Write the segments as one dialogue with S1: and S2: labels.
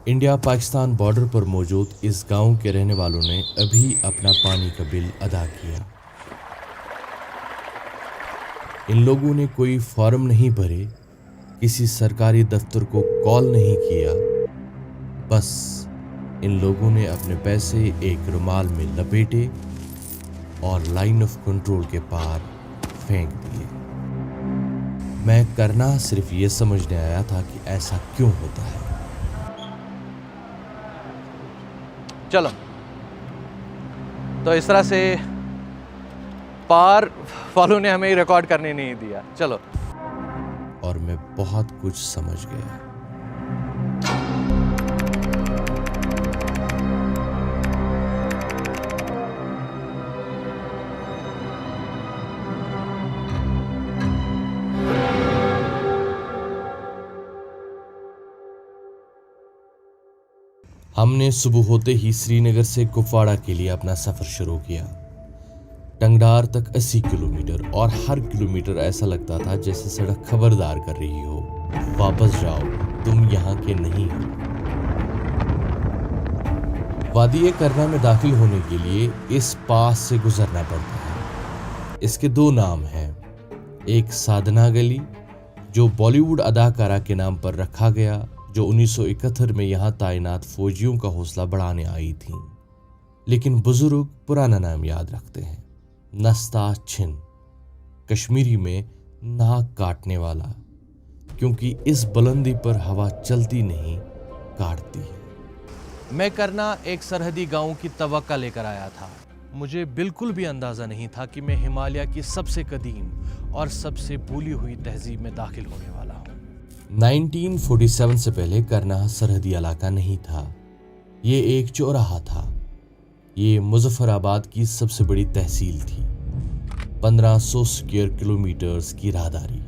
S1: India Pakistan border पर मौजूद इस गांव के रहने वालों ने अभी अपना पानी का बिल अदा किया। इन लोगों ने कोई फॉर्म नहीं भरे, किसी सरकारी दफ्तर को कॉल नहीं किया, बस इन लोगों ने अपने पैसे एक रुमाल में लपेटे और लाइन ऑफ कंट्रोल के पार फेंक दिए। मैं करना सिर्फ ये समझने आया था कि ऐसा क्यों होता है।
S2: चलो, तो इस तरह से पार वालों ने हमें रिकॉर्ड करने नहीं दिया। चलो,
S1: और मैं बहुत कुछ समझ गया। हमने सुबह होते ही श्रीनगर से कुपवाड़ा के लिए अपना सफर शुरू किया। टंगडार तक 80 किलोमीटर, और हर किलोमीटर ऐसा लगता था जैसे सड़क खबरदार कर रही हो, वापस जाओ, तुम यहाँ के नहीं हो। वादी करना में दाखिल होने के लिए इस पास से गुजरना पड़ता है। इसके दो नाम हैं, एक साधना गली जो बॉलीवुड अदाकारा के नाम पर रखा गया, जो 1971 में यहाँ तैनात फौजियों का हौसला बढ़ाने आई थी। लेकिन बुजुर्ग पुराना नाम याद रखते हैं, नस्ता छिन, कश्मीरी में नाक काटने वाला, क्योंकि इस बुलंदी पर हवा चलती नहीं, काटती है।
S2: मैं करना एक सरहदी गांव की तवक्का लेकर आया था। मुझे बिल्कुल भी अंदाजा नहीं था कि मैं हिमालय की सबसे कदीम और सबसे भूली हुई तहजीब में दाखिल होने वाला हूँ।
S1: 1947 से पहले करना सरहदी इलाका नहीं था, ये एक चौराहा था। ये मुजफ्फराबाद की सबसे बड़ी तहसील थी। 1500 स्क्वायर किलोमीटर्स की राहदारी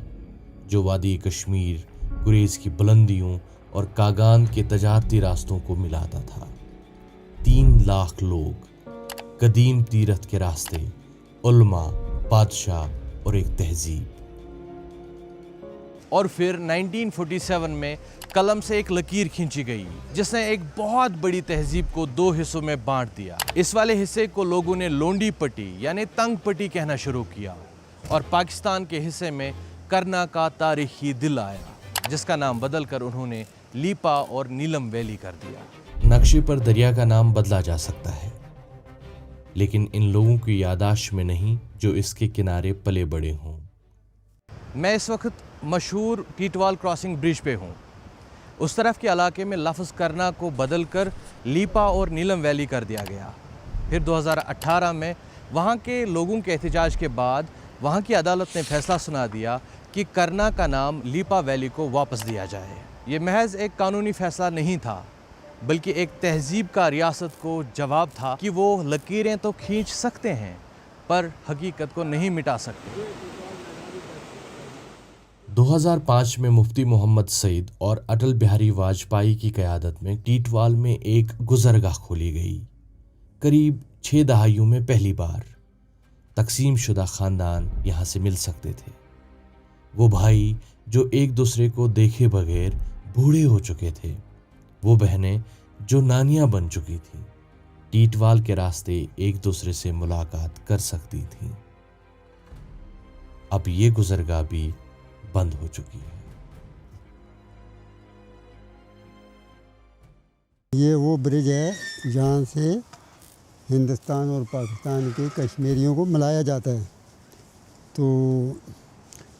S1: जो वादी कश्मीर, गुरेज की बुलंदियों और कागान के तजारती रास्तों को मिलाता था। 3 लाख लोग, कदीम तीरथ के रास्ते, उल्मा, बादशाह और एक तहजीब।
S2: और फिर 1947 में कलम से एक लकीर खींची गई जिसने एक बहुत बड़ी तहजीब को 2 हिस्सों में बांट दिया। इस वाले हिस्से को लोगों ने लोंडी पट्टी यानी तंग पट्टी कहना शुरू किया, और पाकिस्तान के हिस्से में करना का तारीखी दिल आया, जिसका नाम बदलकर उन्होंने लीपा और नीलम वैली कर दिया।
S1: नक्शे पर दरिया का नाम बदला जा सकता है, लेकिन इन लोगों की यादाश्त में नहीं जो इसके किनारे पले बड़े हों।
S2: मैं इस वक्त मशहूर टीटवाल क्रॉसिंग ब्रिज पे हूँ। उस तरफ के इलाके में लफ्ज़ करना को बदलकर लीपा और नीलम वैली कर दिया गया। फिर 2018 में वहाँ के लोगों के एहतजाज के बाद वहाँ की अदालत ने फैसला सुना दिया कि करना का नाम लीपा वैली को वापस दिया जाए। ये महज एक कानूनी फैसला नहीं था, बल्कि एक तहजीब का रियासत को जवाब था कि वो लकीरें तो खींच सकते हैं पर हकीकत को नहीं मिटा सकते।
S1: 2005 में मुफ्ती मोहम्मद सईद और अटल बिहारी वाजपेयी की क़यादत में टीटवाल में एक गुज़रगाह खोली गई। करीब 6 दहाइयों में पहली बार तकसीम शुदा ख़ानदान यहाँ से मिल सकते थे। वो भाई जो एक दूसरे को देखे बगैर बूढ़े हो चुके थे, वो बहनें जो नानियाँ बन चुकी थीं, टीटवाल के रास्ते एक दूसरे से मुलाकात कर सकती थीं। अब ये गुज़रगाह भी बंद हो चुकी है।
S3: ये वो ब्रिज है जहाँ से हिंदुस्तान और पाकिस्तान के कश्मीरियों को मिलाया जाता है। तो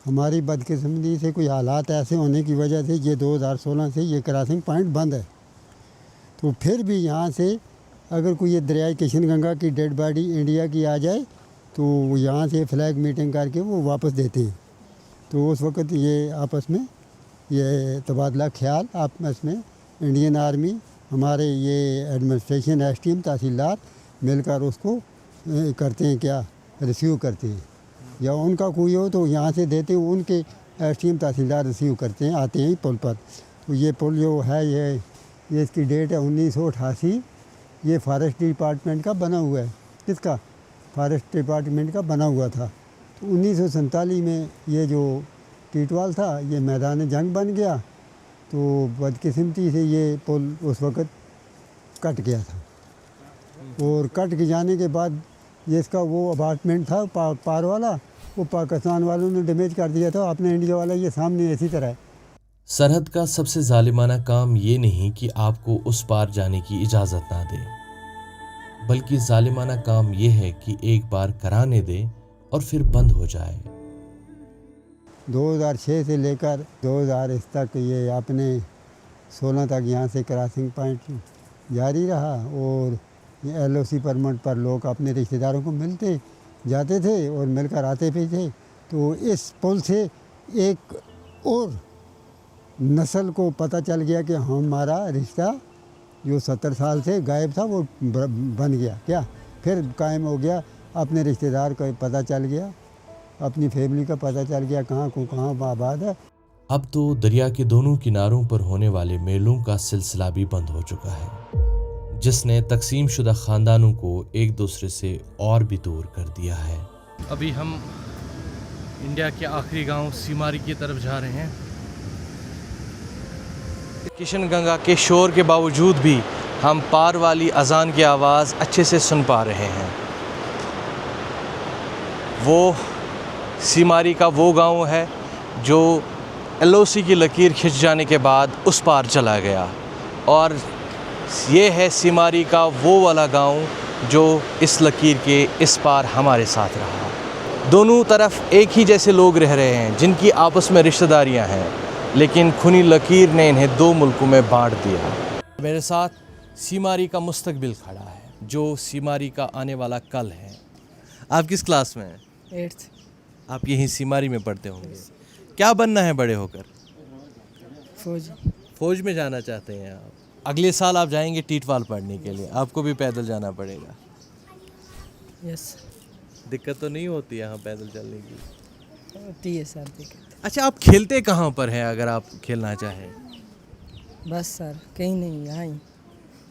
S3: हमारी बदकिस्मती से कोई हालात ऐसे होने की वजह से ये 2016 से ये क्रॉसिंग पॉइंट बंद है। तो फिर भी यहाँ से अगर कोई ये दरियाई किशन गंगा की डेड बॉडी इंडिया की आ जाए तो यहाँ से फ्लैग मीटिंग करके वो वापस देते हैं। तो उस वक़्त ये आपस में ये तबादला ख्याल आपस में इंडियन आर्मी, हमारे ये एडमिनिस्ट्रेशन, एसटीएम, तहसीलदार मिलकर उसको करते हैं, क्या रिसीव करते हैं, या उनका कोई हो तो यहाँ से देते हैं, उनके एसटीएम तहसीलदार रिसीव करते हैं, आते हैं पुल पर। तो ये पुल जो है ये इसकी डेट है 1988। ये फॉरेस्ट डिपार्टमेंट का बना हुआ है। किसका? फॉरेस्ट डिपार्टमेंट का बना हुआ था। तो 1947 में ये जो टीटवाल था ये मैदान जंग बन गया तो बदकिस्मती से ये पुल उस वक़्त कट गया था और कट के जाने के बाद जिसका वो अपार्टमेंट था पार वाला, वो पाकिस्तान वालों ने डैमेज कर दिया था। अपने इंडिया वाला ये सामने इसी तरह है।
S1: सरहद का सबसे जालिमाना काम ये नहीं कि आपको उस पार जाने की इजाज़त ना दे, बल्कि जालिमाना काम ये है कि एक बार कराने दे और फिर बंद हो जाए।
S3: 2006 से लेकर 2000 तक ये अपने 16 तक यहाँ से क्रॉसिंग पॉइंट जारी रहा और ये LOC परमिट पर लोग अपने रिश्तेदारों को मिलते जाते थे और मिलकर आते भी थे। तो इस पुल से एक और नस्ल को पता चल गया कि हमारा रिश्ता जो 70 साल से गायब था वो बन गया, क्या फिर कायम हो गया। अपने रिश्तेदार का पता चल गया, अपनी फैमिली का पता चल गया कहाँ को कहाँ आबाद है।
S1: अब तो दरिया के दोनों किनारों पर होने वाले मेलों का सिलसिला भी बंद हो चुका है, जिसने तकसीम शुदा ख़ानदानों को एक दूसरे से और भी दूर कर दिया है।
S2: अभी हम इंडिया के आखिरी गांव सीमारी की तरफ जा रहे हैं। किशनगंगा के शोर के बावजूद भी हम पार वाली अजान की आवाज़ अच्छे से सुन पा रहे हैं। वो सीमारी का वो गांव है जो LOC की लकीर खिंच जाने के बाद उस पार चला गया, और ये है सीमारी का वो वाला गांव जो इस लकीर के इस पार हमारे साथ रहा। दोनों तरफ एक ही जैसे लोग रह रहे हैं जिनकी आपस में रिश्तेदारियां हैं, लेकिन खूनी लकीर ने इन्हें दो मुल्कों में बांट दिया। मेरे साथ सीमारी का मुस्तकबिल खड़ा है, जो सीमारी का आने वाला कल है। आप किस क्लास में हैं?
S4: 8th।
S2: आप यहीं सीमारी में पढ़ते होंगे। क्या बनना है बड़े होकर?
S4: फौज।
S2: फौज में जाना चाहते हैं आप? अगले साल आप जाएंगे टीटवाल पढ़ने के लिए, आपको भी पैदल जाना पड़ेगा।
S4: यस।
S2: दिक्कत तो नहीं होती यहाँ पैदल चलने की?
S4: होती है सर दिक्कत।
S2: अच्छा, आप खेलते कहाँ पर हैं अगर आप खेलना चाहें?
S4: बस सर कहीं नहीं, यहाँ ही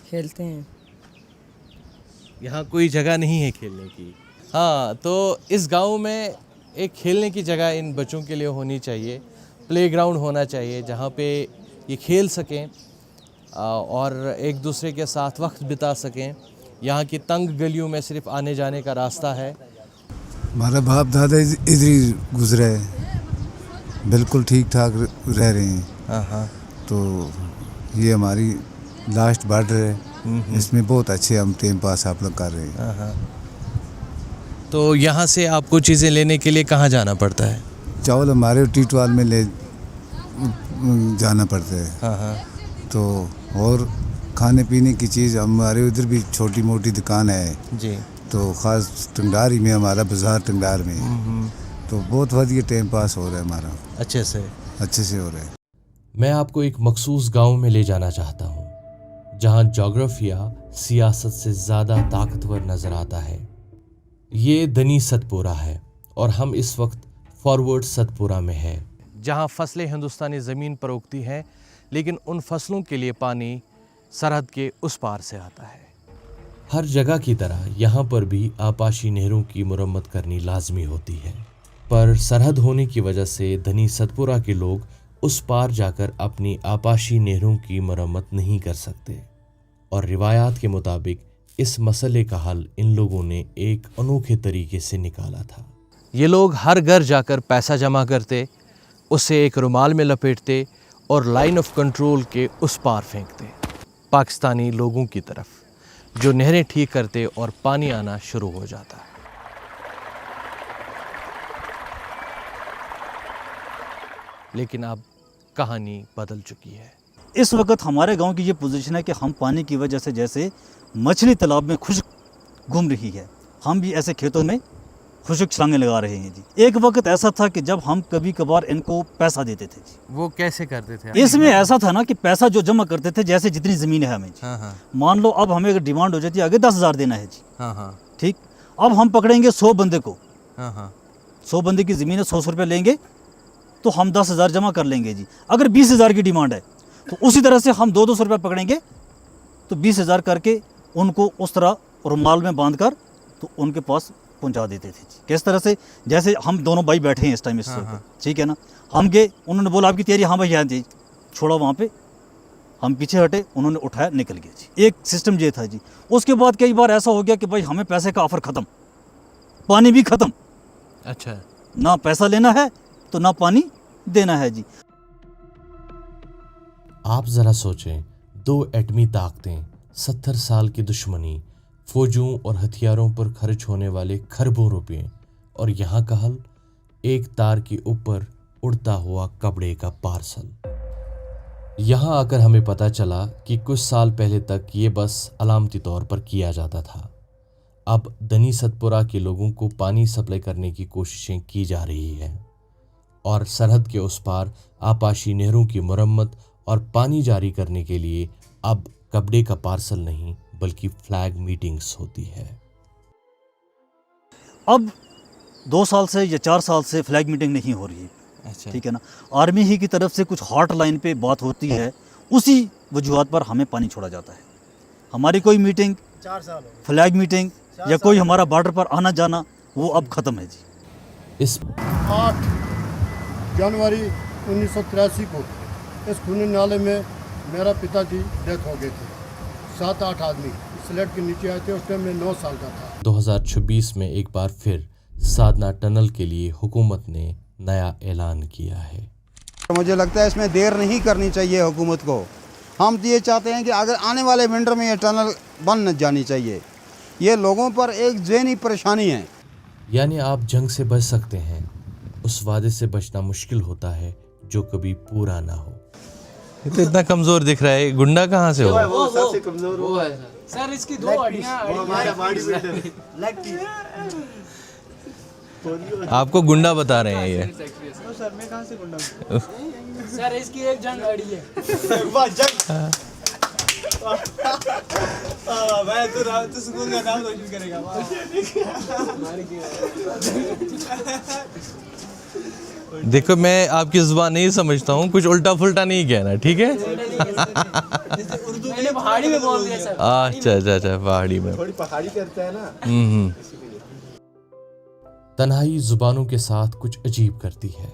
S4: खेलते हैं।
S2: यहाँ कोई जगह नहीं है खेलने की? हाँ, तो इस गांव में एक खेलने की जगह इन बच्चों के लिए होनी चाहिए, प्लेग्राउंड होना चाहिए जहाँ पे ये खेल सकें और एक दूसरे के साथ वक्त बिता सकें। यहाँ की तंग गलियों में सिर्फ आने जाने का रास्ता है।
S5: हमारा बाप दादा इधर ही गुजरे है, बिल्कुल ठीक ठाक रह रहे हैं।
S2: हाँ।
S5: तो ये हमारी लास्ट बॉर्डर है, इसमें बहुत अच्छे हम टाइम पास आप लोग कर रहे हैं।
S2: हाँ। तो यहाँ से आपको चीज़ें लेने के लिए कहाँ जाना पड़ता है?
S5: चावल हमारे टीटवाल में ले जाना पड़ता है।
S2: हाँ।
S5: तो और खाने पीने की चीज़ हमारे उधर भी छोटी मोटी दुकान है
S2: जी।
S5: तो ख़ास टंगडारी में, हमारा बाजार टंगडार में, तो बहुत वधिया टाइम पास हो रहा है हमारा, अच्छे से हो रहा है।
S1: मैं आपको एक मखसूस गांव में ले जाना चाहता हूं, जहां जोग्राफिया सियासत से ज़्यादा ताकतवर नज़र आता है। ये दनी सतपुरा है और हम इस वक्त फॉरवर्ड सतपुरा में हैं,
S2: जहाँ फसलें हिंदुस्तानी ज़मीन पर उगती हैं, लेकिन उन फसलों के लिए पानी सरहद के उस पार से आता है।
S1: हर जगह की तरह यहाँ पर भी आपाशी नहरों की मुरम्मत करनी लाजमी होती है, पर सरहद होने की वजह से धनी सतपुरा के लोग उस पार जाकर अपनी आपाशी नहरों की मरम्मत नहीं कर सकते, और रिवायात के मुताबिक इस मसले का हल इन लोगों ने एक अनोखे तरीके से निकाला था।
S2: ये लोग हर घर जाकर पैसा जमा करते, उसे एक रुमाल में लपेटते और लाइन ऑफ कंट्रोल के उस पार फेंकते, पाकिस्तानी लोगों की तरफ, जो नहरें ठीक करते और पानी आना शुरू हो जाता। लेकिन अब कहानी बदल चुकी है।
S6: इस वक्त हमारे गांव की ये पोजीशन है कि हम पानी की वजह से जैसे मछली तालाब में खुश्क घूम रही है, हम भी ऐसे खेतों में खुश्क छलांगे लगा रहे हैं जी। एक वक्त ऐसा था कि जब हम कभी कभार इनको पैसा देते थे जी।
S2: वो कैसे करते थे?
S6: इसमें ऐसा था ना कि पैसा जो जमा करते थे, जैसे जितनी ज़मीन है हमें जी,
S2: हाँ।
S6: मान लो अब हमें अगर डिमांड हो जाती है आगे 10,000 देना है जी,
S2: हाँ।
S6: ठीक। अब हम पकड़ेंगे 100 बंदे को,
S2: हाँ।
S6: 100 बंदे की ज़मीन है, 100 रुपये लेंगे तो हम 10,000 जमा कर लेंगे जी। अगर 20,000 की डिमांड है तो उसी तरह से हम 200 रुपये पकड़ेंगे तो 20,000 करके उनको उस तरह रुमाल में बांध कर तो उनके पास पहुंचा देते थे जी। किस तरह से, जैसे हम दोनों भाई बैठे हैं इस टाइम इस वक्त, ठीक है ना, हम गए, उन्होंने बोला आपकी तैयारी, हाँ भाई यहाँ जी, छोड़ा वहाँ पे, हम पीछे हटे, उन्होंने उठाया, निकल गया जी। एक सिस्टम ये था जी। उसके बाद कई बार ऐसा हो गया कि भाई हमें पैसे का ऑफर ख़त्म, पानी भी ख़त्म।
S2: अच्छा,
S6: ना पैसा लेना है तो ना पानी देना है जी।
S1: आप जरा सोचें, दो एटमी ताकतें, 70 साल की दुश्मनी, फौजों और हथियारों पर खर्च होने वाले खरबों रुपये, और यहाँ का हल एक तार के ऊपर उड़ता हुआ कपड़े का पार्सल। यहाँ आकर हमें पता चला कि कुछ साल पहले तक ये बस अलामती तौर पर किया जाता था। अब दनी सतपुरा के लोगों को पानी सप्लाई करने की कोशिशें की जा रही हैं और सरहद के उस पार आपाशी नहरों की मुरम्मत और पानी जारी करने के लिए अब कपड़े का पार्सल नहीं बल्कि फ्लैग मीटिंग्स होती है।
S6: अब 2 साल से या 4 साल से फ्लैग मीटिंग नहीं हो रही है।
S2: अच्छा,
S6: ठीक है ना। आर्मी ही की तरफ से कुछ हॉटलाइन पे बात होती है, उसी वजूहत पर हमें पानी छोड़ा जाता है। हमारी कोई मीटिंग,
S7: 4 साल
S6: फ्लैग मीटिंग या कोई हमारा बॉर्डर पर आना जाना, वो अब ख़त्म है जी।
S1: इस
S7: 8 जनवरी 1983 को इस खूनी नाले में मेरा पिताजी डेथ हो गए थे। 7-8 आदमी स्लेट के नीचे आए थे। उस टाइम में 9 साल का था।
S1: 2026 में एक बार फिर साधना टनल के लिए हुकूमत ने नया ऐलान किया है।
S8: मुझे लगता है इसमें देर नहीं करनी चाहिए हुकूमत को। हम तो ये चाहते हैं कि अगर आने वाले विंटर में ये टनल बन न जानी चाहिए। ये लोगों पर एक ज़हनी परेशानी है।
S1: यानी आप जंग से बच सकते हैं, उस वादे से बचना मुश्किल होता है जो कभी पूरा ना हो।
S2: ये तो इतना कमजोर दिख रहा है, गुंडा कहाँ से हो?
S7: वो सबसे कमजोर वो है
S4: सर, इसकी 2 हड्डियां।
S7: हमारा बॉडी बिल्डर लेग पीस।
S2: आपको गुंडा बता रहे हैं ये?
S7: सर मैं कहाँ से गुंडा हूँ?
S4: सर, इसकी एक जंग अड़ी है।
S7: वाह जंग। मैं तो स्कूल का नाम रोशन करेगा।
S2: देखो, मैं आपकी जुबान नहीं समझता हूँ, कुछ उल्टा फुल्टा नहीं कहना, ठीक है?
S4: मैंने पहाड़ी में बोल दिया सर।
S2: अच्छा, पहाड़ी में
S7: थोड़ी पहाड़ी करता है ना।
S1: तन्हाई जुबानों के साथ कुछ अजीब करती है,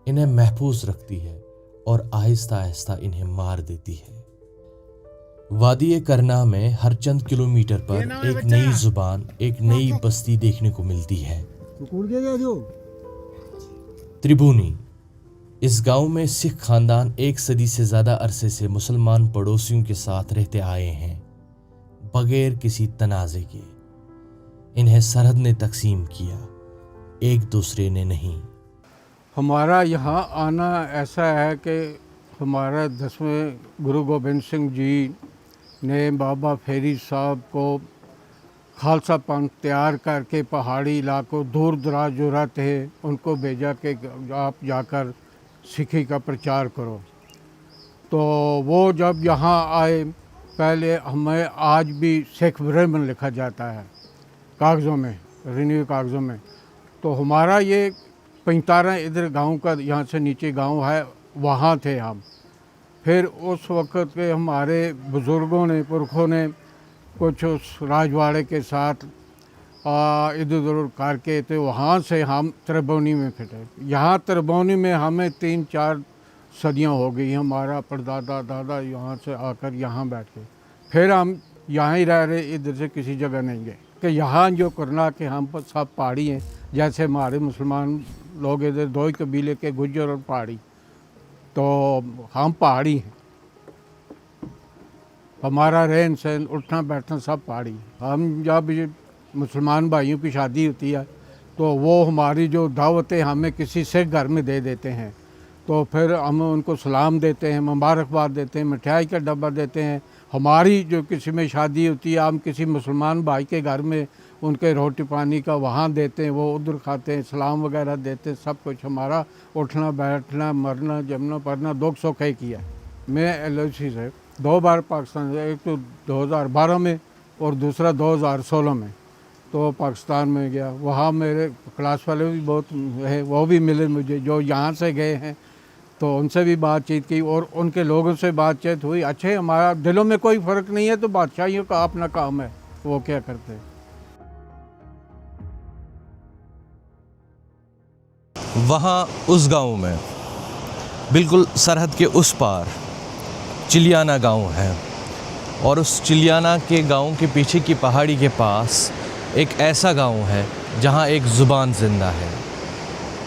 S1: इन्हें महफूज रखती है और आहिस्ता आहिस्ता इन्हें मार देती है। वादी करना में हर चंद किलोमीटर पर एक नई जुबान, एक नई बस्ती देखने को मिलती है। त्रिभुनी, इस गांव में सिख खानदान 1 सदी से ज्यादा अरसे से मुसलमान पड़ोसियों के साथ रहते आए हैं, बगैर किसी तनाज़े के। इन्हें सरहद ने तकसीम किया, एक दूसरे ने नहीं।
S9: हमारा यहाँ आना ऐसा है कि हमारा 10वें गुरु गोबिंद सिंह जी ने बाबा फेरी साहब को खालसा पंथ तैयार करके पहाड़ी इलाकों दूर दराज जो रहते हैं उनको भेजा कि आप जाकर सिखी का प्रचार करो। तो वो जब यहाँ आए, पहले हमें आज भी सिख ब्राह्मण लिखा जाता है कागज़ों में, रिन्यू कागज़ों में। तो हमारा ये 15 इधर गांव का, यहाँ से नीचे गांव है, वहाँ थे हम। फिर उस वक़्त के हमारे बुज़ुर्गों ने, पुरखों ने कुछ उस राजवाड़े के साथ इधर उधर करके, तो वहाँ से हम त्रिभुवनी में फिटे। यहाँ त्रिभुवनी में हमें 3-4 सदियाँ हो गई। हमारा परदादा दादा यहाँ से आकर यहाँ बैठ गए। फिर हम यहाँ ही रह रहे, इधर से किसी जगह नहीं गए। कि यहाँ जो करना कि हम पर सब पहाड़ी हैं, जैसे हमारे मुसलमान लोग इधर 2 ही कबीले के, गुज्जर और पहाड़ी, तो हम पहाड़ी हैं। हमारा रहन सहन, उठना बैठना सब पहाड़ी। हम जब ये मुसलमान भाइयों की शादी होती है तो वो हमारी जो दावतें हमें किसी सिख घर में दे देते हैं, तो फिर हम उनको सलाम देते हैं, मुबारकबाद देते हैं, मिठाई का डब्बा देते हैं। हमारी जो किसी में शादी होती है, हम किसी मुसलमान भाई के घर में उनके रोटी पानी का वहाँ देते हैं, वो उधर खाते हैं, सलाम वगैरह देते हैं। सब कुछ हमारा उठना बैठना, मरना जमना पढ़ना दुख सुख है किया। मैं LIC से 2 बार पाकिस्तान, एक तो 2012 में और दूसरा 2016 में तो पाकिस्तान में गया। वहाँ मेरे क्लास वाले भी बहुत है, वो भी मिले मुझे, जो यहाँ से गए हैं, तो उनसे भी बातचीत की और उनके लोगों से बातचीत हुई। अच्छे, हमारा दिलों में कोई फ़र्क नहीं है, तो बादशाहियों का अपना काम है, वो क्या करते हैं।
S2: वहाँ उस गांव में बिल्कुल सरहद के उस पार चिलियाना गांव है और उस चिलियाना के गांव के पीछे की पहाड़ी के पास एक ऐसा गांव है जहां एक ज़ुबान ज़िंदा है।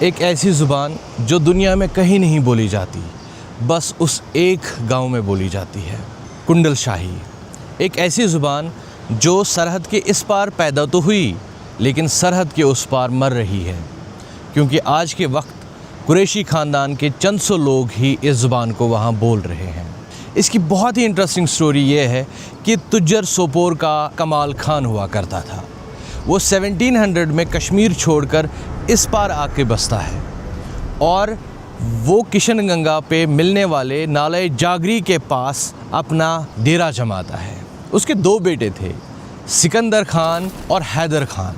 S2: एक ऐसी ज़ुबान जो दुनिया में कहीं नहीं बोली जाती, बस उस एक गांव में बोली जाती है, कुंडल शाही। एक ऐसी ज़ुबान जो सरहद के इस पार पैदा तो हुई लेकिन सरहद के उस पार मर रही है, क्योंकि आज के वक्त कुरैशी ख़ानदान के चंद सौ लोग ही इस ज़ुबान को वहाँ बोल रहे हैं। इसकी बहुत ही इंटरेस्टिंग स्टोरी ये है कि तुज्जर सोपोर का कमाल खान हुआ करता था। वो 1700 में कश्मीर छोड़कर इस पार आके बसता है और वो किशनगंगा पे मिलने वाले नाले जागरी के पास अपना डेरा जमाता है। उसके दो बेटे थे, सिकंदर खान और हैदर खान।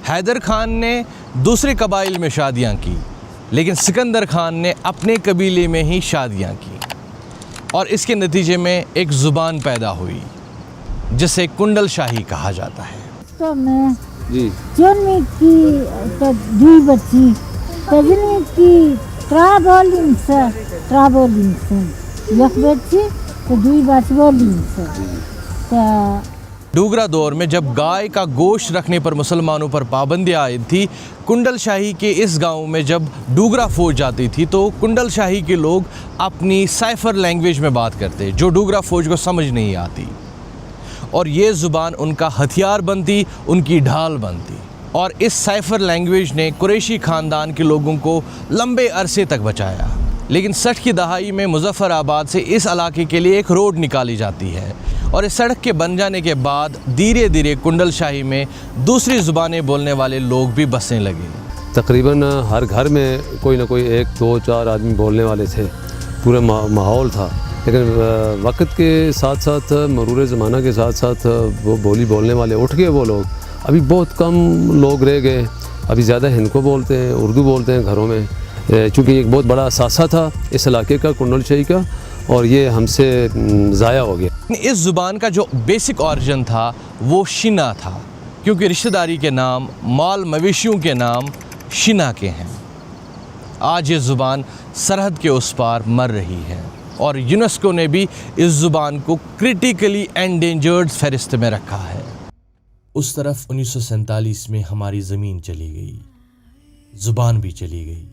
S2: हैदर खान ने दूसरे कबाइल में शादियां की, लेकिन सिकंदर खान ने अपने कबीले में ही शादियां की और इसके नतीजे में एक ज़ुबान पैदा हुई जिसे कुंडल शाही कहा जाता है।
S10: तो मैं जोन की तो दुई बच्ची तजनी की ट्राबोलिंग्स एक बच्ची तो दुई बच्ची तो
S2: डोगरा दौर में जब गाय का गोश्त रखने पर मुसलमानों पर पाबंदियाँ आई थी, कुंडल शाही के इस गांव में जब डोगरा फौज जाती थी तो कुंडल शाही के लोग अपनी साइफर लैंग्वेज में बात करते जो डोगरा फौज को समझ नहीं आती, और ये ज़ुबान उनका हथियार बनती, उनकी ढाल बनती। और इस साइफर लैंग्वेज ने कुरैशी ख़ानदान के लोगों को लंबे अरसे तक बचाया। लेकिन 60 की दहाई में मुजफ्फराबाद से इस इलाके के लिए एक रोड निकाली जाती है और इस सड़क के बन जाने के बाद धीरे धीरे कुंडल शाही में दूसरी ज़ुबानें बोलने वाले लोग भी बसने लगे।
S11: तकरीबन हर घर में कोई ना कोई 1, 2, 4 आदमी बोलने वाले थे, पूरा माहौल था। लेकिन वक्त के साथ साथ मरूर ज़माना के साथ साथ वो बोली बोलने वाले उठ गए। वो लोग अभी बहुत कम लोग रह गए। अभी ज़्यादा हिंदी को बोलते हैं, उर्दू बोलते हैं घरों में, चूँकि एक बहुत बड़ा असासा था इस इलाके का, कुंडल शाही का, और ये हमसे ज़ाया हो गया।
S2: इस ज़ुबान का जो बेसिक ऑरिजिन था वो शिना था, क्योंकि रिश्तेदारी के नाम, माल मवेशियों के नाम शिना के हैं। आज ये ज़ुबान सरहद के उस पार मर रही है और यूनेस्को ने भी इस ज़ुबान को क्रिटिकली एंडेंजर्ड फहरिस्त में रखा है।
S1: उस तरफ 1947 में हमारी ज़मीन चली गई, ज़ुबान भी चली गई।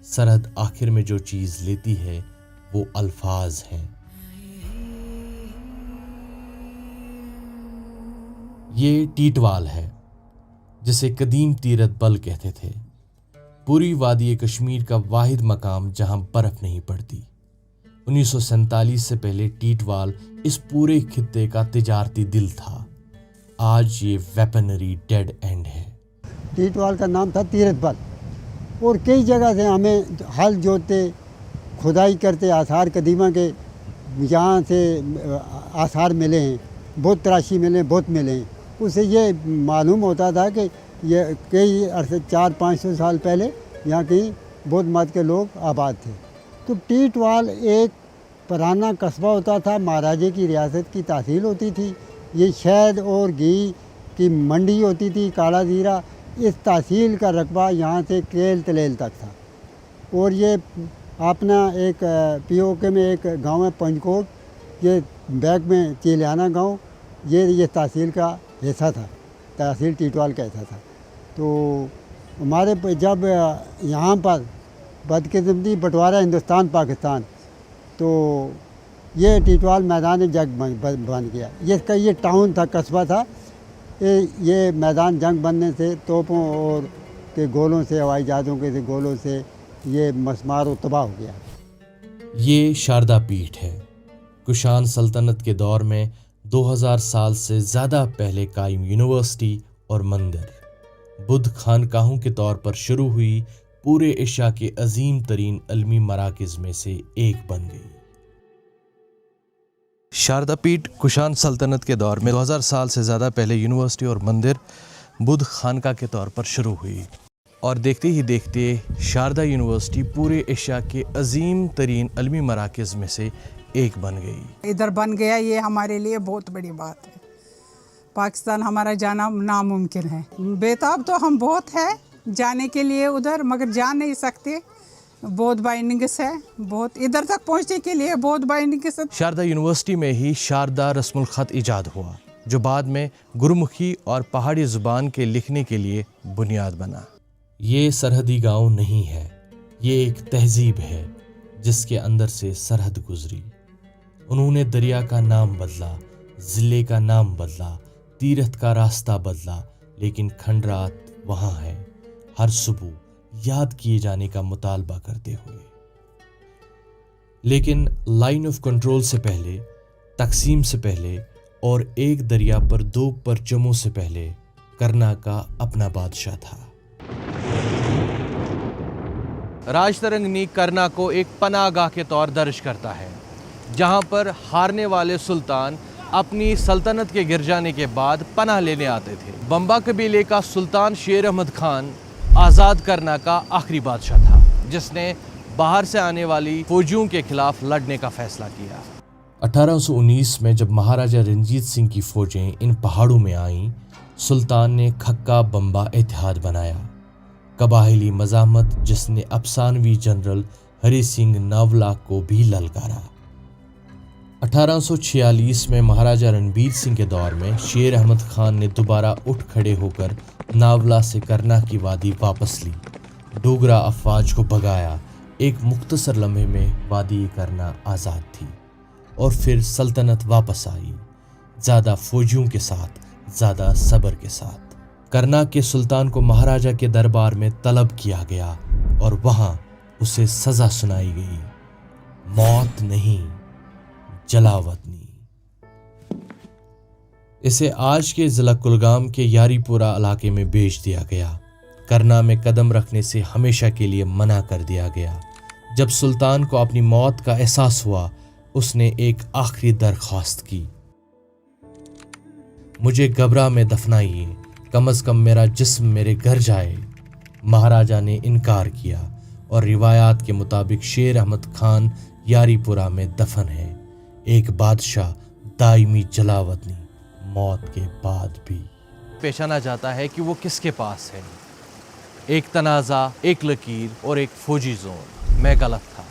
S1: सरहद आखिर में जो चीज़ लेती है वो अल्फाज हैं। ये टीटवाल है जिसे कदीम तीरथ बल कहते थे, पूरी वादी कश्मीर का वाहिद मकाम जहां बर्फ नहीं पड़ती। 1947 से पहले टीटवाल इस पूरे खित्ते का तिजारती दिल था। आज ये वेपनरी डेड एंड है।
S3: टीटवाल का नाम था तीरथ बल और कई जगह से हमें हल जोतते, खुदाई करते, आसार कदीमा के यहाँ से आसार मिले हैं, बहुत तराशी मिले हैं, बहुत मिले हैं। उससे ये मालूम होता था कि ये कई अरसे 400-500 साल पहले यहाँ की बौद्ध मत के लोग आबाद थे। तो टीटवाल एक पुराना कस्बा होता था, महाराजे की रियासत की तहसील होती थी। ये शहद और घी की मंडी होती थी, काला जीरा। इस तहसील का रकबा यहाँ से केल तलेल तक था। और ये अपना एक पीओके में एक गांव है पंचकोट, ये बैक में चिलियाना गांव, ये तहसील का हिस्सा था, तहसील टीटवाल का हिस्सा था। तो हमारे जब यहाँ पर बदकिस्मती बंटवारा हिंदुस्तान पाकिस्तान, तो ये टीटवाल मैदान जंग बन गया। ये टाउन था, कस्बा था। ये मैदान जंग बनने से तोपों और के गोलों से, हवाई जहाज़ों के गोलों से ये मस्मार और तबाह हो गया।
S1: ये शारदा पीठ है। कुशान सल्तनत के दौर में 2000 साल से ज़्यादा पहले कायम यूनिवर्सिटी और मंदिर बुद्ध खानकाहों के तौर पर शुरू हुई पूरे एशिया के अजीम तरीन इल्मी मराकिज़ में से एक बन गई।
S2: शारदा पीठ कुशान सल्तनत के दौर में 2000 साल से ज़्यादा पहले यूनिवर्सिटी और मंदिर बुद्ध खानका के तौर पर शुरू हुई और देखते ही देखते शारदा यूनिवर्सिटी पूरे एशिया के अजीम तरीन इल्मी मराकिज़ में से एक बन गई।
S12: इधर बन गया, ये हमारे लिए बहुत बड़ी बात है। पाकिस्तान हमारा जाना नामुमकिन है। बेताब तो हम बहुत है जाने के लिए उधर, मगर जा नहीं सकते बहुत बाइंडिंग्स है, बहुत इधर तक पहुंचने के लिए बहुत बाइंडिंग्स है।
S2: शारदा यूनिवर्सिटी में ही शारदा रस्मुल ख़त ईजाद हुआ, जो बाद में गुरुमुखी और पहाड़ी ज़ुबान के लिखने के लिए बुनियाद बना।
S1: ये सरहदी गांव नहीं है, ये एक तहजीब है जिसके अंदर से सरहद गुजरी। उन्होंने दरिया का नाम बदला, ज़िले का नाम बदला, तीरथ का रास्ता बदला, लेकिन खंडरात वहाँ है, हर सुबह याद किए जाने का मुतालबा करते हुए। लेकिन लाइन ऑफ कंट्रोल से पहले, तकसीम से पहले और एक दरिया पर 2 परचमों से पहले करना का अपना बादशाह था।
S2: राजतरंगिनी करना को एक पनाहगाह के तौर दर्ज करता है, जहां पर हारने वाले सुल्तान अपनी सल्तनत के गिर जाने के बाद पनाह लेने आते थे। बंबा कबीले का सुल्तान शेर अहमद खान आज़ाद करना का आखिरी बादशाह था, जिसने बाहर से आने वाली फौजियों के खिलाफ लड़ने का फैसला किया।
S1: 1819 में जब महाराजा रंजीत सिंह की फौजें इन पहाड़ों में आईं, सुल्तान ने खक्का बंबा इत्तेहाद बनाया। कबाइली मज़ामत जिसने अफसानवी जनरल हरि सिंह नावला को भी ललकारा। 1846 में महाराजा रणबीर सिंह के दौर में शेर अहमद खान ने दोबारा उठ खड़े होकर नावला से करना की वादी वापस ली, डोगरा अफवाज को भगाया। एक मुख्तसर लम्हे में वादी करना आज़ाद थी और फिर सल्तनत वापस आई, ज़्यादा फौजियों के साथ, ज़्यादा सब्र के साथ। करना के सुल्तान को महाराजा के दरबार में तलब किया गया और वहाँ उसे सज़ा सुनाई गई, मौत नहीं, जलावतनी। इसे आज के ज़िला कुलगाम के यारीपुरा इलाके में बेच दिया गया। करना में कदम रखने से हमेशा के लिए मना कर दिया गया। जब सुल्तान को अपनी मौत का एहसास हुआ, उसने एक आखिरी दरख्वास्त की, मुझे गबरा में दफनाइए, कम अज़ कम मेरा जिस्म मेरे घर जाए। महाराजा ने इनकार किया और रिवायात के मुताबिक शेर अहमद खान यारीपुरा में दफन है, एक बादशाह दायमी जलावतनी, मौत के बाद भी।
S2: पेशाना जाता है कि वो किसके पास है, एक तनाज़ा, एक लकीर और एक फौजी जोन। मैं गलत था।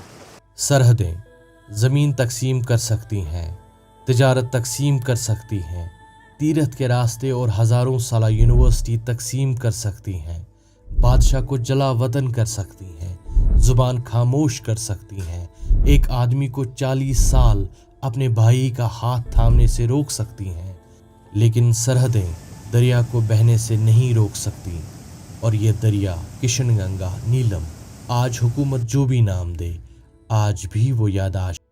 S1: सरहदें ज़मीन तकसीम कर सकती हैं, तिजारत तकसीम कर सकती हैं, तीरथ के रास्ते और हज़ारों साला यूनिवर्सिटी तकसीम कर सकती हैं, बादशाह को जला वतन कर सकती हैं, ज़ुबान खामोश कर सकती हैं, एक आदमी को 40 साल अपने भाई का हाथ थामने से रोक सकती हैं, लेकिन सरहदें दरिया को बहने से नहीं रोक सकती। और ये दरिया किशनगंगा, नीलम, आज हुकूमत जो भी नाम दे, आज भी वो यादाश्त